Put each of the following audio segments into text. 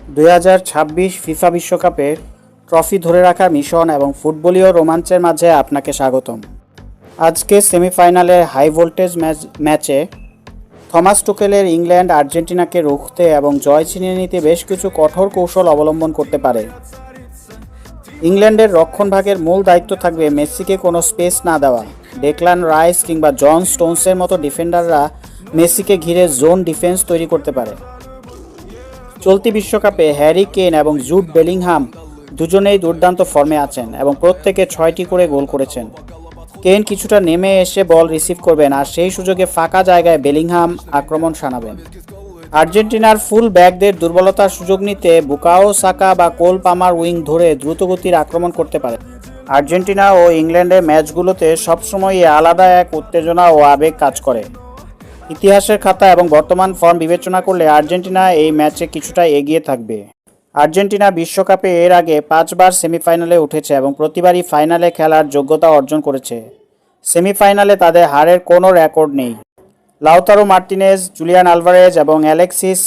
2026 FIFA বিশ্বকাপের trophy ধরে রাখার মিশন এবং ফুটবলীয় রোমাঞ্চের মাঝে আপনাকে স্বাগতম। আজকে সেমিফাইনালের হাই ভোল্টেজ ম্যাচে থমাস টুকেলের ইংল্যান্ড আর্জেন্টিনাকে রুখতে এবং জয় ছিনিয়ে নিতে বেশ কিছু কঠোর কৌশল অবলম্বন করতে পারে। ইংল্যান্ডের রক্ষণভাগের মূল দায়িত্ব থাকবে মেসিকে কোনো স্পেস না দেওয়া। ডেকলান রাইস কিংবা জন স্টোনসের মতো ডিফেন্ডাররা মেসিকে ঘিরে জোন ডিফেন্স তৈরি করতে পারে। চলতি বিশ্বকাপে হ্যারি কেন এবং জুড বেলিংহাম দুজনেই দুর্দান্ত ফর্মে আছেন এবং প্রত্যেকে 6টি করে গোল করেছেন। কেন কিছুটা নেমে এসে বল রিসিভ করবেন আর সেই সুযোগে ফাঁকা জায়গায় বেলিংহাম আক্রমণ শানাবেন। আর্জেন্টিনার ফুল ব্যাকদের দুর্বলতার সুযোগ নিতে বুকাও সাকা বা কোল পামার উইং ধরে দ্রুতগতির আক্রমণ করতে পারে। আর্জেন্টিনা ও ইংল্যান্ডের ম্যাচগুলোতে সবসময়ই আলাদা এক উত্তেজনা ও আবেগ কাজ করে। ইতিহাসের খাতা এবং বর্তমান ফর্ম বিবেচনা করলে আর্জেন্টিনা এই ম্যাচে কিছুটা এগিয়ে থাকবে। আর্জেন্টিনা বিশ্বকাপে এর আগে 5 বার সেমিফাইনালে উঠেছে এবং প্রতিবারই ফাইনালে খেলার যোগ্যতা অর্জন করেছে। সেমিফাইনালে তাদের হারের কোনো রেকর্ড নেই। লাউতারো মার্টিনেজ, জুলিয়ান আলভারেজ এবং অ্যালেক্সিস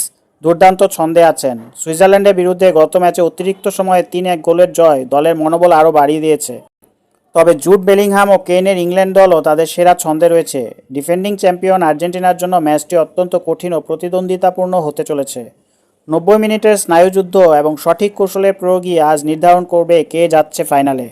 দুর্দান্ত ছন্দে আছেন। সুইজারল্যান্ডের বিরুদ্ধে গত ম্যাচে অতিরিক্ত সময়ে 3-1 গোলের জয় দলের মনোবল আরও বাড়িয়ে দিয়েছে। তবে জুড বেলিংহাম ও কেনের ইংল্যান্ড দলও তাদের সেরা ছন্দে রয়েছে। ডিফেন্ডিং চ্যাম্পিয়ন আর্জেন্টিনার জন্য ম্যাচটি অত্যন্ত কঠিন ও প্রতিদ্বন্দ্বিতাপূর্ণ হতে চলেছে। 90 মিনিটের স্নায়ুযুদ্ধ এবং সঠিক কৌশলের প্রয়োগই আজ নির্ধারণ করবে কে যাচ্ছে ফাইনালে।